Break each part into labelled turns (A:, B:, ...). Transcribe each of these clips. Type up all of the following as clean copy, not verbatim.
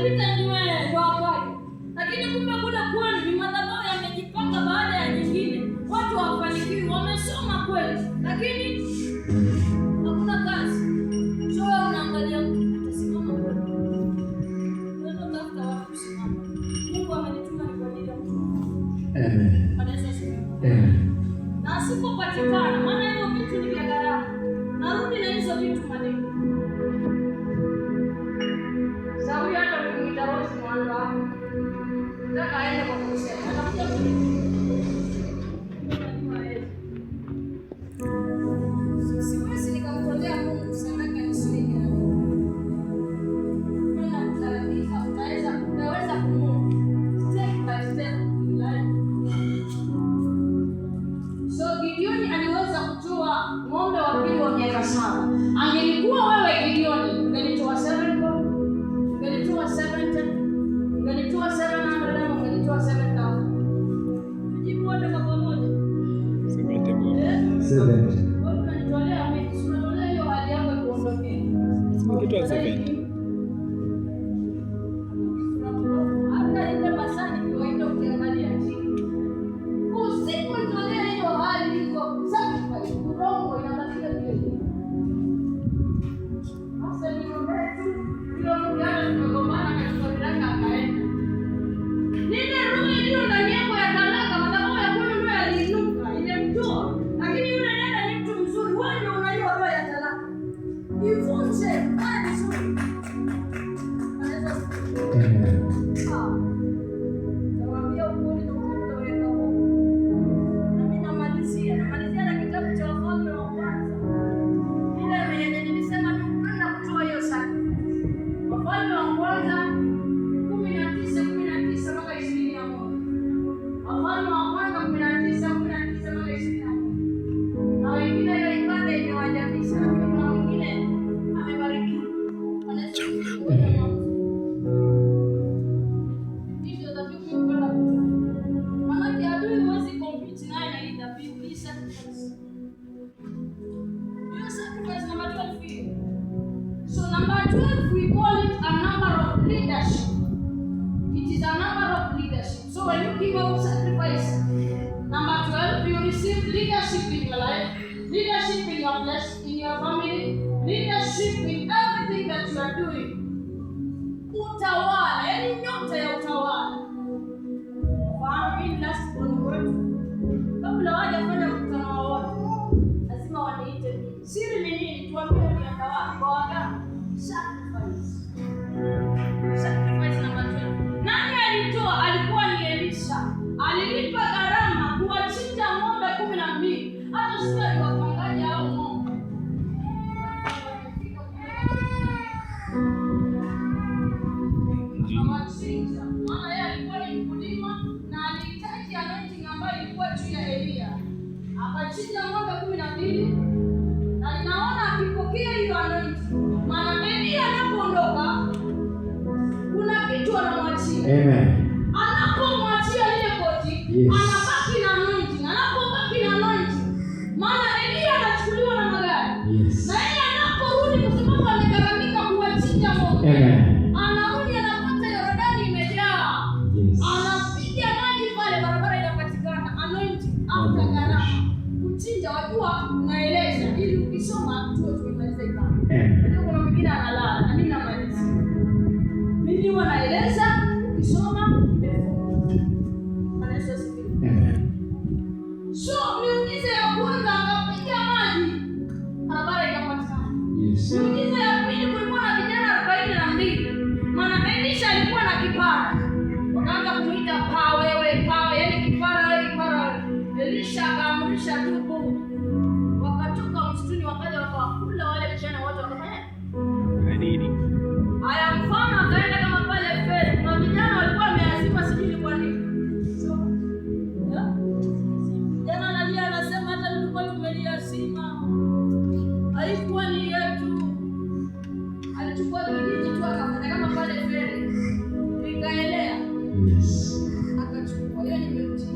A: aliyepita ni wewe ndio wakaje. Lakini kumbe kule kwenu ni madhabahu yamejipanga baada ya nyingine. Watu hawafanikiwi, wamesoma kweli, lakini hakuna kazi. Sio wewe unaangalia mtu utasimama wewe. Wewe unatafuta watu kusimama. Mungu amenituma ni kwa ajili ya mtu. Amen. Amen. Na asipopatikana, maana hiyo vitu ni vya gharama. Narudi na hizo vitu maneno. Sawa, hata ukimwita Rose mwanzo hapo. Nataka aende kwa kusema. Atakuja kuniambia. Siwezi nikamtolea Mungu sadaka nisije. Kuna mtaratibu utaweza kumwona step by step in life. So Gideoni aliweza kutoa ng'ombe wa pili wa miaka 7. Angelikuwa wewe Gideoni, ungelitoa 7 ungelitoa 70, ungelitoa 700 na ungelitoa 7000. Jibu wote kwa pamoja. 70. Unatolea mimi, unatolea hiyo hali yako kuondokea.
B: Ukitoa 70.
A: Hata ile basani kiwaida ukiangalia chini. Usipotolea hiyo hali iko sacrifice, urongo inabakia vile. Sasa ni mrefu, ndio mjana tumegombana katika wilaya akaenda. Nini roho iliyo ndani yako ya talaka, madhabahu ya kwenu ndio yaliinuka, imemtoa. Lakini yule dada ni mtu mzuri, wewe ndio unaiwa roho ya talaka. Ivunje, hadi nzuri. Anaweza Tawambia ukweli na kutoweka Mungu. Na mimi namalizia na kitabu cha Wafalme wa kwanza. Ile yenye nilisema tupenda kutoa hiyo sana. Wafalme wa kwanza 19:19 mpaka 21. Wafalme wa kwanza 19:19 mpaka 21. Na wengine hiyo ibada imewajabisha, lakini kuna mwingine amebarikiwa. Anaweza So number 12, we call it a number of leadership. It is a number of leadership. So when you give out sacrifice, number 12, you receive leadership in your life, leadership in your place, in your family, leadership in everything that you are doing. Utawala, yani nyota ya utawala. Kwa mimi last one word. Kabla hawajafanya mkutano wowote, lazima waniite mimi. Siri ni nini? Tuambie nienda wapi kwa waganga. Sacrifice. Sacrifice number 12. Nani alitoa? Alikuwa ni Elisha. Alilipa gharama kuwachinja ng'ombe 12. Hata sio aliwapangaje hao ng'ombe. Amachinja. Maana yeye alikuwa ni mkulima na alihitaji anointing ambayo ilikuwa juu ya Elia. Akachinja ng'ombe 12. Na ninaona akipokea hiyo anointing. Maana Elia anapoondoka kuna kitu anamwachia.
B: Amen.
A: Anapomwachia ile koti, anabaki na anointing. Anapobaki na anointing, maana Elia anachukuliwa na magari. Na yeye anaporudi kwa sababu amegharamika kuwachinja ng'ombe. Anarudi anapata Yordani imejaa. Anapiga maji pale, barabara inapatikana. Anointing after gharama. Kuchinja wajua naeleza ili ukisoma tuwe tumemaliza ibada. Ndio kuna mwingine analala na mimi namaliza. Mimi huwa naeleza ukisoma Anaweza sikia. So miujiza ya kwanza akapiga maji, barabara ikapatikana. Miujiza ya pili kulikuwa na vijana 42. Maana Elisha alikuwa na kipara. Wakaanza kumuita wewe, yani kipara wewe. Elisha akaamrisha tupo. Wakatoka msituni wakaja wakakula wale vijana wote wakafanya
B: nini?
A: Haya, mfano akaenda kama pale Feri. Kuna vijana walikuwa wameazima sijui kwa nini. So, jana analia anasema hata tulikuwa tumeliazima. Haikuwa ni yetu. Alichukua kijiji tu akafanya kama pale Feri. Nikaelea. Akachukua hiyo nimeujiza.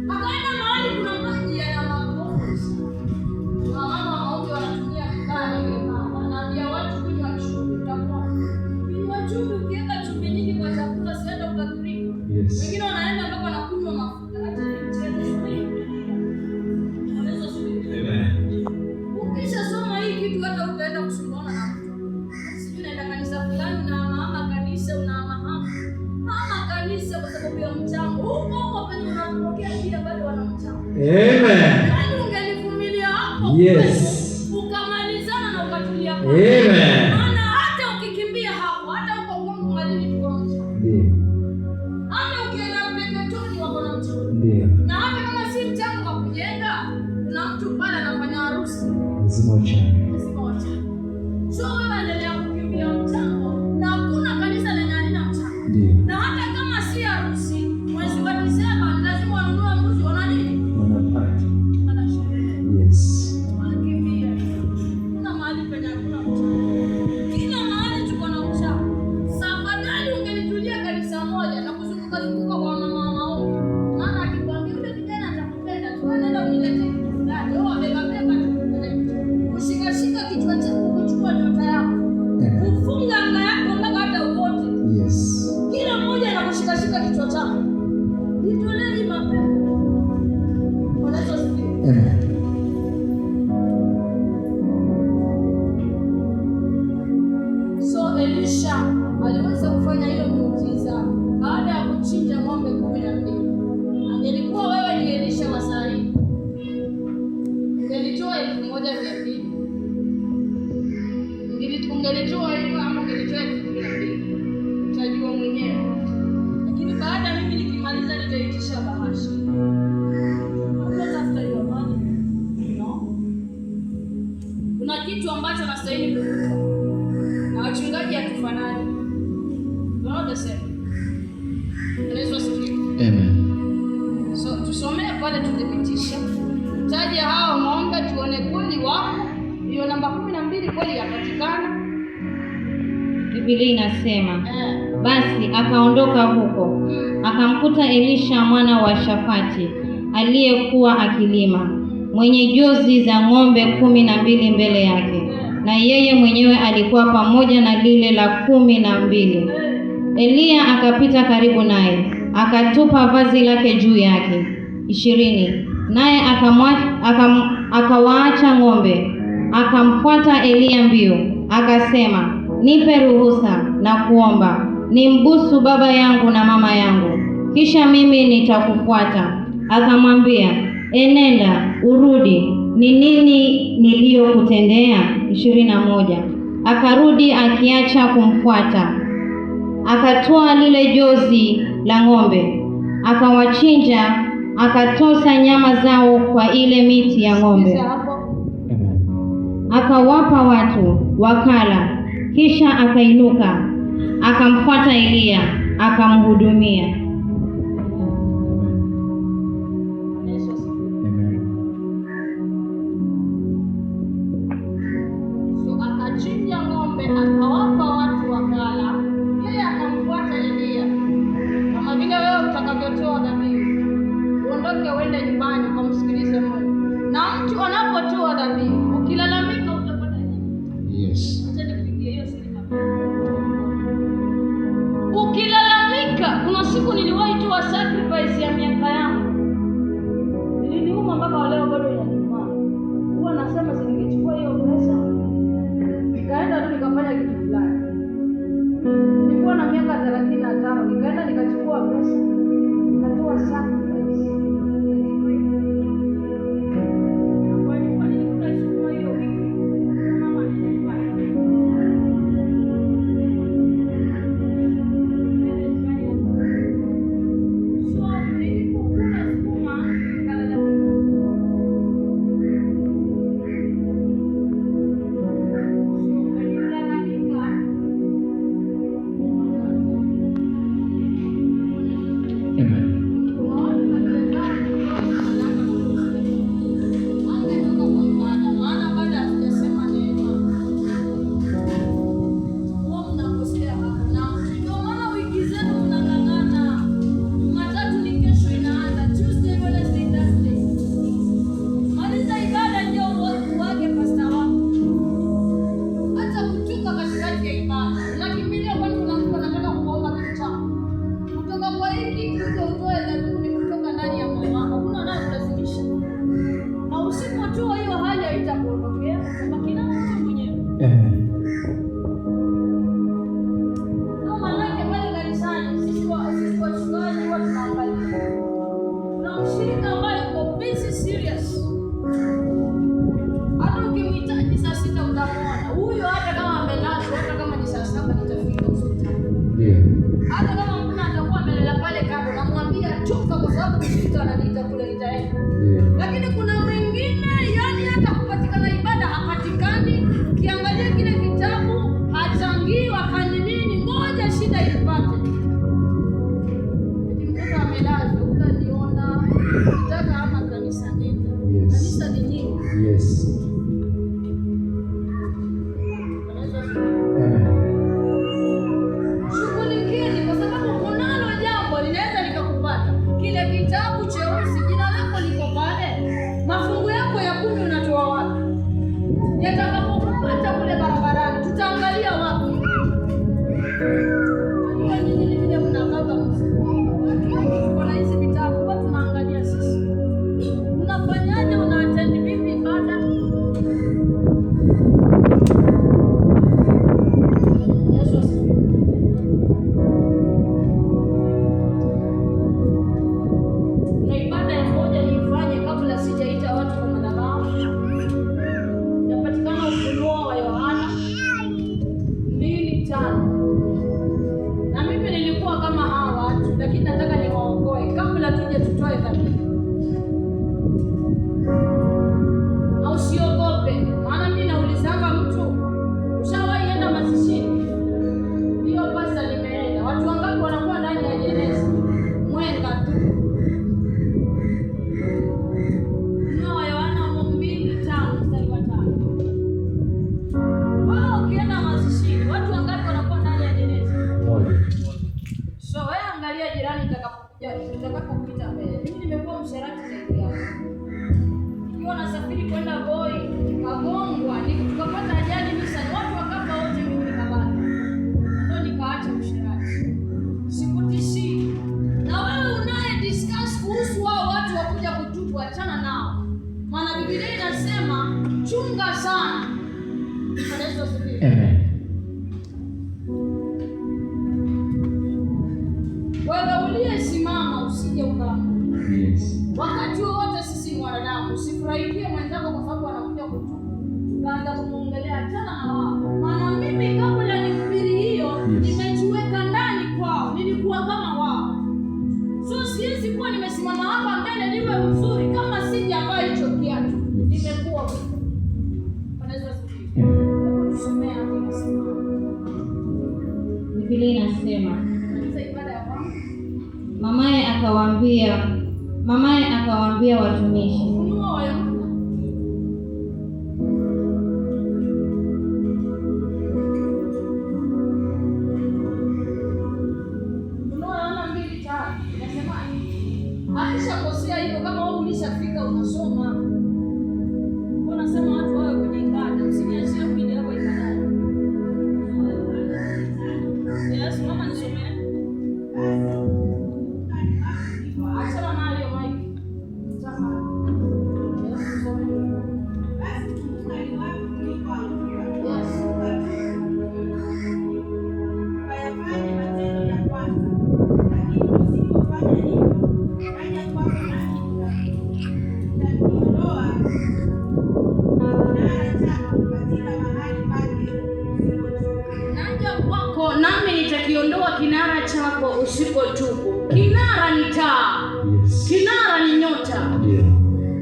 A: Akaenda mahali kuna maji ya mapovu. Mama wote wanatumia vibaya. Anaambia watu kunywa chumvi. Kunywa chumvi ukiweka chumvi kanisa fulani na mama kanisa unahama kanisa kwa sababu ya mchango. Huko penye unapokea pia bado wana mchango.
C: Amen.
A: Ungelivumilia hapo.
C: Yes.
A: Ukamalizana na ukatulia.
C: Amen.
A: Maana hata ukikimbia hapo, hata uko Kongo malini tuko mchango.
C: Ndio.
A: Hata ukienda Peketoni wako na mchango.
C: Ndio.
A: Na hata kama si mchango wa kujenga, kuna mtu pale anafanya harusi.
C: Lazima uchange.
A: So wewe endelea kukimbia mchango na hakuna kanisa lenye halina mchango.
C: Ndio.
A: Na hata kama si harusi, mwezi wa Disemba lazima wanunue mbuzi wana nini?
C: Wanapata.
A: Wana sherehe.
C: Yes.
A: Wanakimbia. Kuna mahali penye hakuna mchango. Kila mahali tuko na mchango. Safadhali ungelitulia kanisa moja na kuzunguka kwa mama maombi. Maana akikwambia yule kijana atakupenda, tunaenda uniletee kitu fulani. Wewe wabeba kushika kichwa chako kuchukua nyota yako. Kufunga anga yako mpaka hata uote.
C: Yes.
A: Kila mmoja anakushika kichwa chako. Nitolee mapepo. Unachosikia.
C: Amen.
A: So Elisha aliweza kufanya hiyo muujiza baada ya kuchinja ng'ombe 12. Angelikuwa wewe ni Elisha wa saa hii, ungelitoa 1,200. Ungelitoa hiyo ama ungelitoa 12. Utajua mwenyewe. Lakini baada mimi nikimaliza nitaitisha bahasha. Tafuta hiyo mali. No. Kuna kitu ambacho nastahili kukupa. Na wachungaji hatufanani. Not the same.
C: Amen.
A: So tusomee pale tudhibitishe. Tutaje hao ng'ombe tuone kweli wako. Hiyo namba 12 kweli yapatikana.
D: Biblia inasema basi akaondoka huko akamkuta Elisha mwana wa Shafati aliyekuwa akilima, mwenye jozi za ng'ombe 12 mbele yake, na yeye mwenyewe alikuwa pamoja na lile la 12. Eliya akapita karibu naye, akatupa vazi lake juu yake. 20. Naye akawaacha ng'ombe, akamfuata Eliya mbio, akasema, nipe ruhusa na kuomba nimbusu baba yangu na mama yangu, kisha mimi nitakufuata. Akamwambia, enenda urudi, ni nini niliyokutendea? 21. Akarudi akiacha kumfuata, akatoa lile jozi la ng'ombe, akawachinja, akatosa nyama zao kwa ile miti ya ng'ombe, akawapa watu wakala. Kisha akainuka akamfuata Eliya akamhudumia.
A: So akachinja ng'ombe akawapa watu wakala, yeye akamfuata Eliya. Kama vile wewe utakavyotoa dhabihu, uondoke uende nyumbani ukamsikilize Mungu. Na mtu anapotoa dhabihu, ukilalamika utapata nini?
C: Yes.
A: Ukilalamika, kuna siku niliwahi toa sacrifice ya miaka yangu. Niliniuma mpaka leo bado inaniuma. Huwa nasema ningechukua hiyo pesa nikaenda tu nikafanya kitu fulani. Nilikuwa na miaka 35, nikaenda nikachukua pesa nikatoa sacrifice. wafagii wakanini, ngoja shida ipate. Mtoto amelazwa, utaniona nataka ama kanisa nenda. Kanisa ni nyingi.
C: Yes.
A: Shughulikieni kwa sababu kunalo jambo linaweza likakupata. Kile kitabu cheusi jina lako liko pale. Mafungu yako ya 10 unatoa wapi? Yatakapopata kule barabarani tutaangalia wapi? Kwa nini ni vile mnababa kuna hizi vitabu watu tunaangalia sisi. Unafanyaje, unaattend vipi ibada? Yesu asifiwe. Na ibada ya moja niifanye kabla sijaita watu kwa madhabahu. Napatikana Ufunuo wa Yohana 2:5. Na mimi nilikuwa kama hawa watu, lakini nataka niwaokoe kabla tuje tutoe dhabihu. Na usiogope, maana mimi naulizanga mtu, ushawahi enda mazishini? Ndio pasta, nimeenda. Watu wangapi wanakuwa ndani ya jeneza? Mwenga tu. Ufunuo wa Yohana 2:5. Wao ukienda mazishini, watu wangapi wanakuwa ndani ya jeneza? So wewe angalia jirani utakapopita mbele. Mimi nimekuwa msherati zaidi yako. Nikiwa nasafiri kwenda Voi, kagongwa, tukapata ajali Nissan, watu wakafa wote, mimi nikabaki. Ndio nikaacha msherati. Sikutishi. Na wewe unaye discuss kuhusu wao watu wakuja kutubu, achana nao. Maana Biblia inasema chunga sana. Yesu asifiwe.
C: Amen.
A: Wewe uliyesimama usije ukaanguka.
C: Yes.
A: Wakati wote sisi ni wanadamu, usifurahikie mwenzako kwa sababu anakuja kutubu. Kaanza kumuongelea, achana na wao. Maana mimi kabla nihubiri hiyo, nimejiweka ndani kwao, nilikuwa kama wao. So siwezi kuwa nimesimama hapa mbele niwe mzuri kama sijavaa hicho kiatu. Nimekuwa vipi? Anaweza kusikia. Tusomea hapo inasema.
D: Biblia inasema,
A: Kanisa ibada ya kwanza.
D: Mamaye akawaambia watumishi,
A: Ufunuo wa Yohana. Ufunuo wa Yohana 2:5. Inasema akishakosea hivyo, kama wewe ulishafika unasoma. Unasema watu wawe kwenye ibada, usiniachie mwili wako ibadani. Yes, mama nisomee. Achana na hiyo mic. Sasa. Yes, somee. Yes. Naja kwako nami nitakiondoa kinara chako usipotubu. Kinara ni taa.
C: Yes.
A: Kinara ni nyota.
C: Yeah.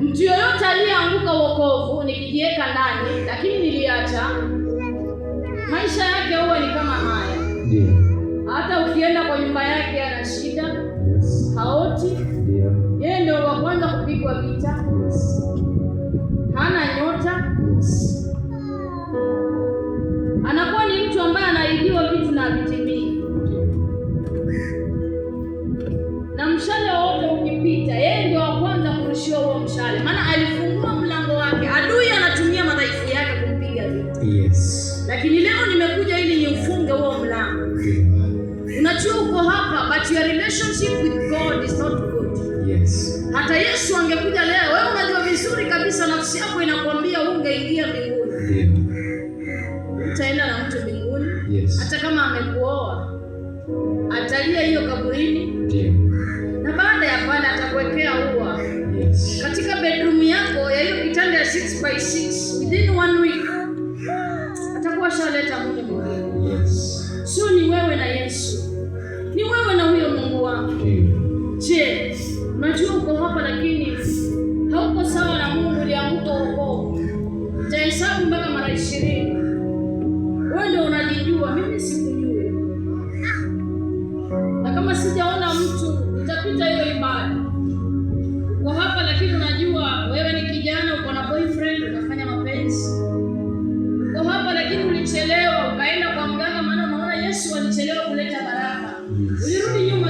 A: Mtu yoyote aliyeanguka wokovu nikijiweka ndani, lakini niliacha, maisha yake huwa ni kama haya.
C: Yeah.
A: Hata ukienda kwa nyumba yake ana shida,
C: Yes.
A: haoti.
C: Yeah.
A: Yeye ndio wa kwanza kupigwa vita.
C: Yes.
A: Hana nyota.
C: Yes.
A: Anakuwa ni mtu ambaye anaidiwa vitu na vitimii. Na mshale wote ukipita, yeye ndio wa kwanza kurushiwa huo mshale. Maana alifungua mlango wake. Adui anatumia madhaifu yake kumpiga vita.
C: Yes.
A: Lakini leo nimekuja ili niufunge huo mlango.
C: Yeah.
A: Unajua uko hapa, but your relationship with God is not good.
C: Yes.
A: Hata Yesu angekuja leo, wewe unajua vizuri kabisa nafsi yako inakwambia ungeingia mbinguni.
C: Yeah.
A: Utaenda na mtu mbinguni.
C: Yes.
A: Hata kama amekuoa, atalia hiyo kaburini.
C: Yeah.
A: Na baada ya pale atakuwekea ua.
C: Yes.
A: Katika bedroom yako ya hiyo kitanda ya 6x6, within 1 week atakuwa shaleta mke mwingine.
C: Yes.
A: Sio ni wewe na Yesu. Ni wewe na huyo Mungu wako.
C: Yeah.
A: Je, unajua uko hapa lakini hauko sawa na Mungu, ulianguka wokovu. Utahesabu mpaka mara 20. Wewe ndio unajijua. unanijua, mimi sikujui. Na kama sijaona mtu, nitapita hiyo ibada. Uko hapa lakini unajua wewe ni kijana, uko na boyfriend, unafanya mapenzi. Uko hapa lakini ulichelewa, ukaenda kwa mganga maana unaona Yesu alichelewa kuleta baraka. Ulirudi nyuma